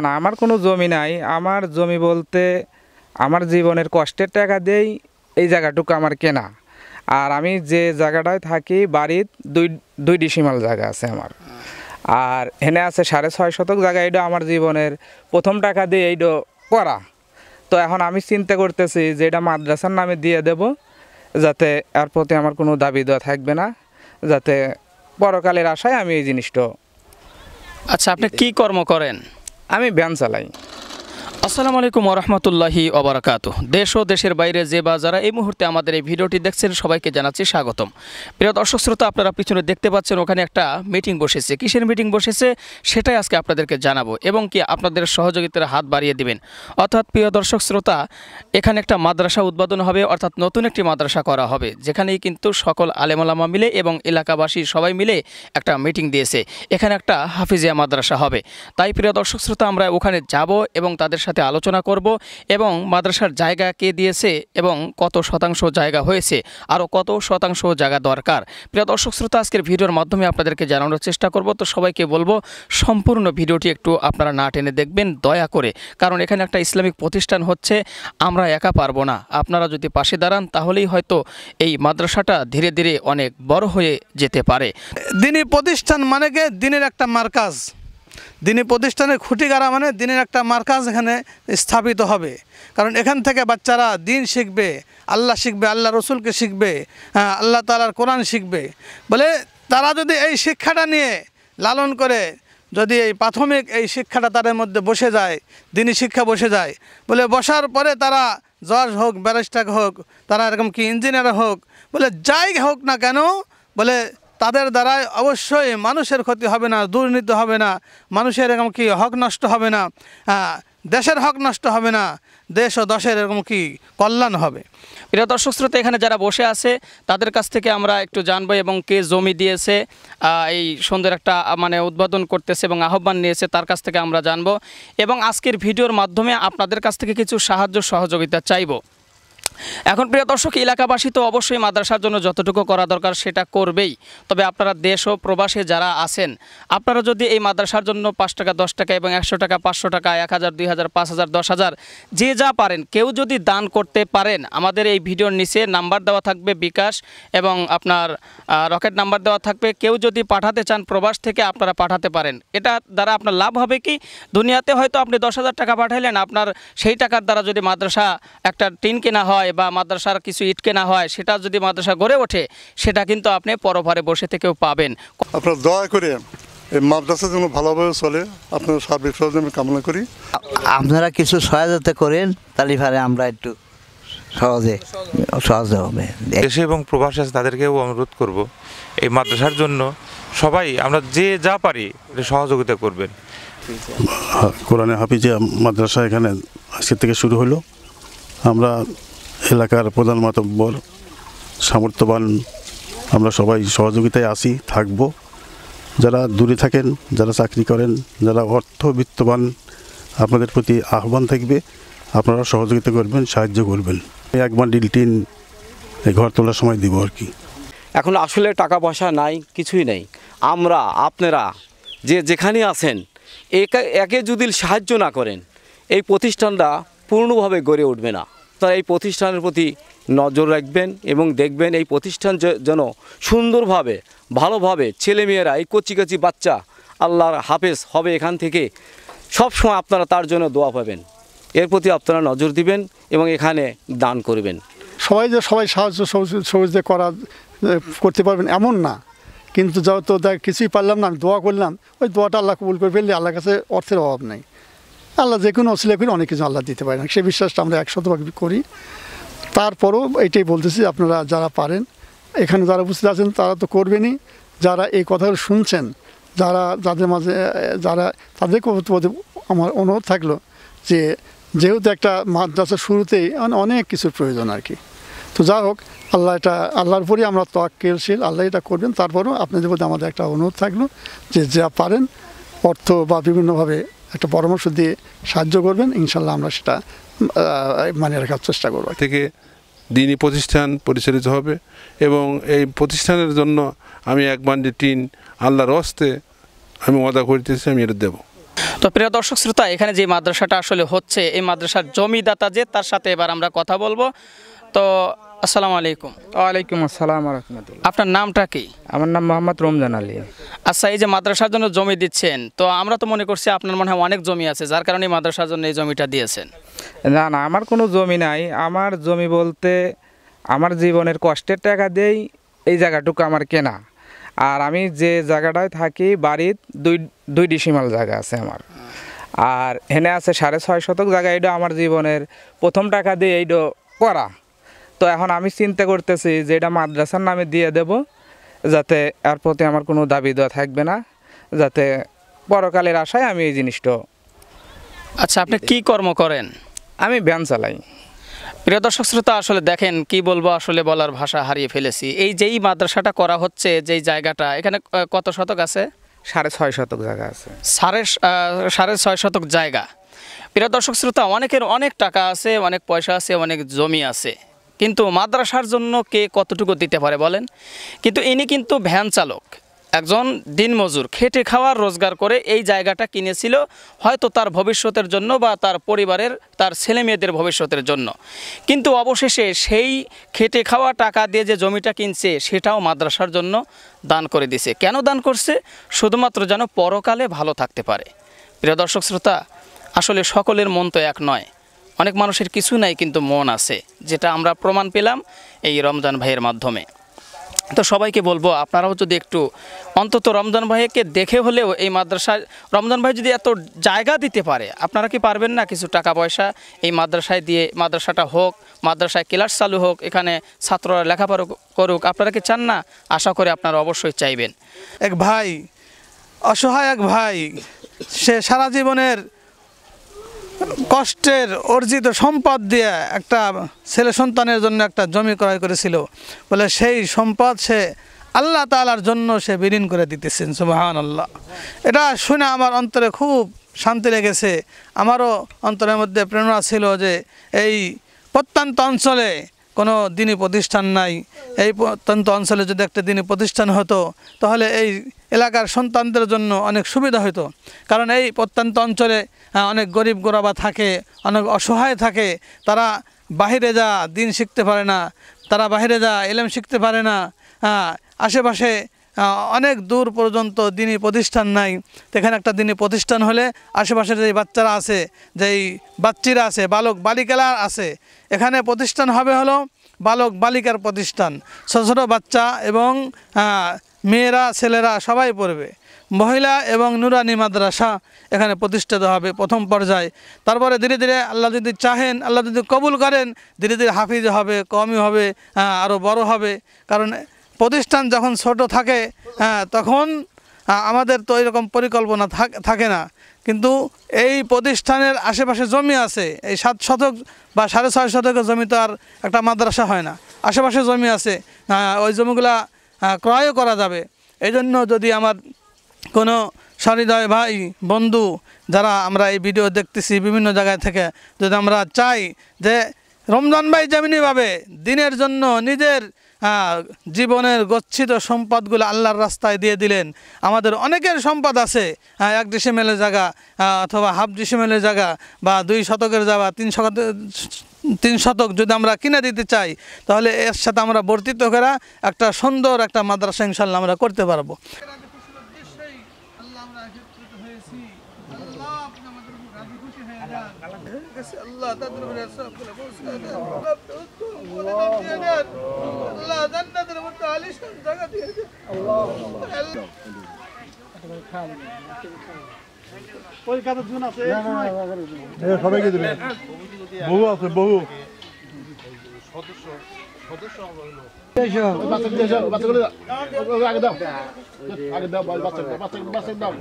না, আমার কোনো জমি নাই। আমার জমি বলতে আমার জীবনের কষ্টের টাকা দিয়েই এই জায়গাটুকু আমার কেনা। আর আমি যে জায়গাটায় থাকি বাড়ির দুই ডিসিমাল জায়গা আছে আমার। আর এখানে আছে 6.5 শতক জায়গা। এটা আমার জীবনের প্রথম টাকা দিয়ে এইটা করা। তো এখন আমি চিন্তা করতেছি যে এটা মাদ্রাসার নামে দিয়ে দেব, যাতে এর প্রতি আমার কোনো দাবি দেওয়া থাকবে না, যাতে পরকালের আশায় আমি এই জিনিসটা। আচ্ছা, আপনি কি কর্ম করেন? আমি ভ্যান চালাই। আসসালামু আলাইকুম ওরহমতুল্লাহি ওবারাকাতু। দেশ ও দেশের বাইরে যে বা যারা এই মুহূর্তে আমাদের এই ভিডিওটি দেখছেন সবাইকে জানাচ্ছি স্বাগতম। প্রিয় দর্শক শ্রোতা, আপনারা পিছনে দেখতে পাচ্ছেন ওখানে একটা মিটিং বসেছে। কিসের মিটিং বসেছে সেটাই আজকে আপনাদেরকে জানাবো এবং কি আপনাদের সহযোগিতার হাত বাড়িয়ে দিবেন। অর্থাৎ প্রিয় দর্শক শ্রোতা, এখানে একটা মাদ্রাসা উদ্বোধন হবে, অর্থাৎ নতুন একটি মাদ্রাসা করা হবে, যেখানেই কিন্তু সকল আলেমালামা মিলে এবং এলাকাবাসী সবাই মিলে একটা মিটিং দিয়েছে। এখানে একটা হাফিজিয়া মাদ্রাসা হবে। তাই প্রিয় দর্শক শ্রোতা, আমরা ওখানে যাব এবং তাদের সাথে আলোচনা করব এবং মাদ্রাসার জায়গা কে দিয়েছে এবং কত শতাংশ জায়গা হয়েছে, আরও কত শতাংশ জায়গা দরকার। প্রিয় দর্শক শ্রোতা, আজকের ভিডিওর মাধ্যমে আপনাদেরকে জানানোর চেষ্টা করব। তো সবাইকে বলবো সম্পূর্ণ ভিডিওটি একটু আপনারা না টেনে দেখবেন দয়া করে, কারণ এখানে একটা ইসলামিক প্রতিষ্ঠান হচ্ছে, আমরা একা পারবো না। আপনারা যদি পাশে দাঁড়ান তাহলেই হয়তো এই মাদ্রাসাটা ধীরে ধীরে অনেক বড় হয়ে যেতে পারে। দিনী প্রতিষ্ঠান মানে কি দিনের একটা মার্কাজ। দিনী প্রতিষ্ঠানের খুঁটিগাড়া মানে দিনের একটা মার্কাজ এখানে স্থাপিত হবে। কারণ এখান থেকে বাচ্চারা দিন শিখবে, আল্লাহ শিখবে, আল্লাহ রসুলকে শিখবে, আল্লাহ তাআলার কোরআন শিখবে। বলে তারা যদি এই শিক্ষাটা নিয়ে লালন করে, যদি এই প্রাথমিক এই শিক্ষাটা তাদের মধ্যে বসে যায়, দিনী শিক্ষা বসে যায়, বলে বসার পরে তারা জজ হোক, ব্যারিস্টার হোক, তারা এরকম কি ইঞ্জিনিয়ার হোক, বলে যাই হোক না কেন, বলে তাদের দ্বারাই অবশ্যই মানুষের ক্ষতি হবে না, দুর্নীতি হবে না, মানুষের এরকম কি হক নষ্ট হবে না, দেশের হক নষ্ট হবে না, দেশ ও দশের এরকম কি কল্যাণ হবে। প্রিয় দর্শক শ্রোতা, এখানে যারা বসে আছে তাদের কাছ থেকে আমরা একটু জানবো এবং কে জমি দিয়েছে, এই সুন্দর একটা মানে উদ্বোধন করতেছে এবং আহ্বান নিয়েছে তার কাছ থেকে আমরা জানবো এবং আজকের ভিডিওর মাধ্যমে আপনাদের কাছ থেকে কিছু সাহায্য সহযোগিতা চাইবো। এখন প্রিয় দর্শক, এলাকাবাসী তো অবশ্যই মাদ্রাসার জন্য যতটুকু করা দরকার সেটা করবেই। তবে আপনারা দেশ ও প্রবাসে যারা আছেন, আপনারা যদি এই মাদ্রাসার জন্য 5 টাকা, 10 টাকা এবং 100 টাকা, 500 টাকা, 1000, 2000, 5000, 10,000 যে যা পারেন, কেউ যদি দান করতে পারেন, আমাদের এই ভিডিওর নিচে নাম্বার দেওয়া থাকবে বিকাশ এবং আপনার রকেট নাম্বার দেওয়া থাকবে। কেউ যদি পাঠাতে চান প্রবাস থেকে আপনারা পাঠাতে পারেন। এটা দ্বারা আপনার লাভ হবে কি, দুনিয়াতে হয়তো আপনি 10,000 টাকা পাঠাইলেন, আপনার সেই টাকার দ্বারা যদি মাদ্রাসা একটা টিন কেনা হয় বা মাদ্রাসার কিছু ইট কেনা হয়, সেটা যদি মাদ্রাসা গড়ে ওঠে, সেটা কিন্তু আপনি পরভারে বসে থেকেও পাবেন। আপনারা দয়া করে এই মাদ্রাসা যেন ভালোভাবে চলে, আপনার সার্বিক সহযোগিতা কামনা করি। আপনারা কিছু সহায়তা করেন, তাহলে পারে আমরা একটু সহজ হবে। দেশে এবং প্রবাসী আছে তাদেরকেও অনুরোধ করব, এই মাদ্রাসার জন্য সবাই আমরা যে যা পারি সহযোগিতা করবেন। কোরআনে হাফিজিয়া মাদ্রাসা এখানে আজকে থেকে শুরু হলো। আমরা এলাকার প্রধান মাতব্বর, সামর্থ্যবান, আমরা সবাই সহযোগিতায় আসি, থাকব। যারা দূরে থাকেন, যারা চাকরি করেন, যারা অর্থবিত্তবান, আপনাদের প্রতি আহ্বান থাকবে, আপনারা সহযোগিতা করবেন, সাহায্য করবেন। এক বান্ডিল টিন এই ঘর তোলার সময় দিব আর কি। এখন আসলে টাকা পয়সা নাই, কিছুই নেই। আমরা আপনারা যে যেখানে আছেন, একে যদি সাহায্য না করেন, এই প্রতিষ্ঠানটা পূর্ণভাবে গড়ে উঠবে না। তারা এই প্রতিষ্ঠানের প্রতি নজর রাখবেন এবং দেখবেন এই প্রতিষ্ঠান যেন সুন্দরভাবে, ভালোভাবে ছেলেমেয়েরা, এই কচি কচি বাচ্চা আল্লাহর হাফেজ হবে এখান থেকে। সবসময় আপনারা তার জন্য দোয়া পাবেন, এর প্রতি আপনারা নজর দিবেন এবং এখানে দান করবেন। সবাই যে সবাই সাহায্য সহযোগিতা করতে পারবেন এমন না, কিন্তু যত কিছুই পারলাম না, আমি দোয়া করলাম, ওই দোয়াটা আল্লাহ কবুল করে ফেললে আল্লাহর কাছে অর্থের অভাব নেই। আল্লাহ যে কোনো অসিলা করে অনেক কিছু আল্লাহ দিতে পারে না, সেই বিশ্বাসটা আমরা 100% করি। তারপরও এইটাই বলতেছি, আপনারা যারা পারেন, এখানে যারা উপস্থিত আছেন তারা তো করবেনই, যারা এই কথাগুলো শুনছেন, যাদের মাঝে যারা, তাদেরকে আমার অনুরোধ থাকলো যে যেহেতু একটা মাদ্রাসা শুরুতেই অনেক কিছুর প্রয়োজন আর কি। তো যা হোক, আল্লাহর উপরই আমরা তাওয়াক্কুলশীল, আল্লাহ এটা করবেন। তারপরও আপনাদের প্রতি আমাদের একটা অনুরোধ থাকলো যে যা পারেন অর্থ বা বিভিন্নভাবে একটা পরামর্শ দিয়ে সাহায্য করবেন, ইনশাল্লাহ আমরা সেটা মানে রাখার চেষ্টা করব। থেকে দিনী প্রতিষ্ঠান পরিচালিত হবে এবং এই প্রতিষ্ঠানের জন্য আমি এক বান্ডি টিন আল্লাহর হস্তে আমি ওয়াদা করিতেছি, আমি এটা দেব। তো প্রিয় দর্শক শ্রোতা, এখানে যে মাদ্রাসাটা আসলে হচ্ছে এই মাদ্রাসার জমিদাতা যে, তার সাথে এবার আমরা কথা বলবো। তো আসসালামু আলাইকুম। ওয়ালাইকুম আসসালাম রহমতুল্লাহ। আপনার নামটা কি? আমার নাম মোহাম্মদ রমজান আলী। আচ্ছা, এই যে মাদ্রাসার জন্য জমি দিচ্ছেন, তো আমরা তো মনে করছি আপনার মনে হয় অনেক জমি আছে, যার কারণে মাদ্রাসার জন্য এই জমিটা দিয়েছেন। না না, আমার কোনো জমি নাই। আমার জমি বলতে আমার জীবনের কষ্টের টাকা দিয়েই এই জায়গাটুকু আমার কেনা। আর আমি যে জায়গাটায় থাকি বাড়ির দুই ডিসিমাল জায়গা আছে আমার। আর এখানে আছে 6.5 শতক জায়গা। এটা আমার জীবনের প্রথম টাকা দিয়ে এইটা করা। তো এখন আমি চিন্তা করতেছি যে এটা মাদ্রাসার নামে দিয়ে দেব, যাতে এর প্রতি আমার কোনো দাবি দেওয়া থাকবে না, যাতে পরকালের আশায় আমি এই জিনিসটা। আচ্ছা, আপনি কি কর্ম করেন? আমি ভ্যান চালাই। প্রিয় দর্শক শ্রোতা, আসলে দেখেন কি বলবো, আসলে বলার ভাষা হারিয়ে ফেলেছি। এই যেই মাদ্রাসাটা করা হচ্ছে, যেই জায়গাটা, এখানে কত শতক আছে? 6.5 শতক জায়গা আছে। 6.5 শতক জায়গা। প্রিয় দর্শক শ্রোতা, অনেকের অনেক টাকা আছে, অনেক পয়সা আছে, অনেক জমি আছে, কিন্তু মাদ্রাসার জন্য কে কতটুকু দিতে পারে বলেন? কিন্তু ইনি কিন্তু ভ্যান চালক, একজন দিনমজুর, খেটে খাওয়ার রোজগার করে এই জায়গাটা কিনেছিল, হয়তো তার ভবিষ্যতের জন্য বা তার পরিবারের, তার ছেলে মেয়েদের ভবিষ্যতের জন্য। কিন্তু অবশেষে সেই খেটে খাওয়া টাকা দিয়ে যে জমিটা কিনছে, সেটাও মাদ্রাসার জন্য দান করে দিছে। কেন দান করছে? শুধুমাত্র যেন পরকালে ভালো থাকতে পারে। প্রিয় দর্শক শ্রোতা, আসলে সকলের মন তো এক নয়, অনেক মানুষের কিছু নাই কিন্তু মন আছে, যেটা আমরা প্রমাণ পেলাম এই রমজান ভাইয়ের মাধ্যমে। তো সবাইকে বলবো, আপনারাও যদি একটু অন্তত রমজান ভাইকে দেখে হলেও এই মাদ্রাসায়, রমজান ভাই যদি এত জায়গা দিতে পারে, আপনারা কি পারবেন না কিছু টাকা পয়সা এই মাদ্রাসায় দিয়ে, মাদ্রাসাটা হোক, মাদ্রাসায় ক্লাস চালু হোক, এখানে ছাত্ররা লেখাপড়া করুক? আপনারা কি চান না? আশা করি আপনারা অবশ্যই চাইবেন। এক ভাই, অসহায় এক ভাই, সে সারা জীবনের কষ্টের অর্জিত সম্পদ দিয়ে একটা ছেলে সন্তানের জন্য একটা জমি ক্রয় করেছিল, বলে সেই সম্পদ সে আল্লাহ তাআলার জন্য সে বিলীন করে দিতেছেন। সুবহানাল্লাহ। এটা শুনে আমার অন্তরে খুব শান্তি লেগেছে। আমারও অন্তরের মধ্যে প্রেরণা ছিল যে এই প্রত্যন্ত অঞ্চলে কোনো দিনী প্রতিষ্ঠান নাই, এই প্রত্যন্ত অঞ্চলে যদি একটা দিনী প্রতিষ্ঠান হতো তাহলে এই এলাকার সন্তানদের জন্য অনেক সুবিধা হতো। কারণ এই প্রত্যন্ত অঞ্চলে অনেক গরিব গোরাবা থাকে, অনেক অসহায় থাকে, তারা বাহিরে যা দিন শিখতে পারে না, তারা বাহিরে যা ইলম শিখতে পারে না। আশেপাশে অনেক দূর পর্যন্ত দিনী প্রতিষ্ঠান নাই। তো এখানে একটা দিনী প্রতিষ্ঠান হলে আশেপাশের যেই বাচ্চারা আছে, যেই বাচ্চিরা আছে, বালক বালিকারা আছে, এখানে প্রতিষ্ঠান হবে হলো বালক বালিকার প্রতিষ্ঠান। ছোটো ছোটো বাচ্চা এবং মেয়েরা ছেলেরা সবাই পড়বে। মহিলা এবং নুরানি মাদ্রাসা এখানে প্রতিষ্ঠিত হবে প্রথম পর্যায়ে। তারপরে ধীরে ধীরে আল্লাহ যদি চাহেন, আল্লাহ যদি কবুল করেন, ধীরে ধীরে হাফিজ হবে, কওমি হবে, আরও বড় হবে। কারণ প্রতিষ্ঠান যখন ছোট থাকে তখন আমাদের তো এরকম পরিকল্পনা থাকে না। কিন্তু এই প্রতিষ্ঠানের আশেপাশে জমি আছে, এই 7 শতক বা 6.5 শতকের জমি তো আর একটা মাদ্রাসা হয় না। আশেপাশে জমি আছে, ওই জমিগুলা ক্রয়ও করা যাবে। এই জন্য যদি আমার কোনো সহৃদয় ভাই বন্ধু যারা আমরা এই ভিডিও দেখতেছি বিভিন্ন জায়গায় থেকে, যদি আমরা চাই যে রমজান ভাই যেমনিভাবে দিনের জন্য নিজের জীবনের গচ্ছিত সম্পদগুলো আল্লাহর রাস্তায় দিয়ে দিলেন, আমাদের অনেকের সম্পদ আছে, 1 ডিসিমেলের জায়গা অথবা হাফ ডিসিমেলের জায়গা বা 2 শতকের জায়গা, 3 শতক যদি আমরা কিনে দিতে চাই, তাহলে এর সাথে আমরা বর্ধিত করে একটা সুন্দর একটা মাদ্রাসা ইনশাল্লাহ আমরা করতে পারবো। আল্লাহ তাদের আল্লাহ জান্নাতের মধ্যে আলিশান জায়গা দিয়েছে। ওই কাছে জুন আছে, সবাইকে দিবেন, বহু আছে, বহু সদস্য আগে দাও, বাচ্চা দাও।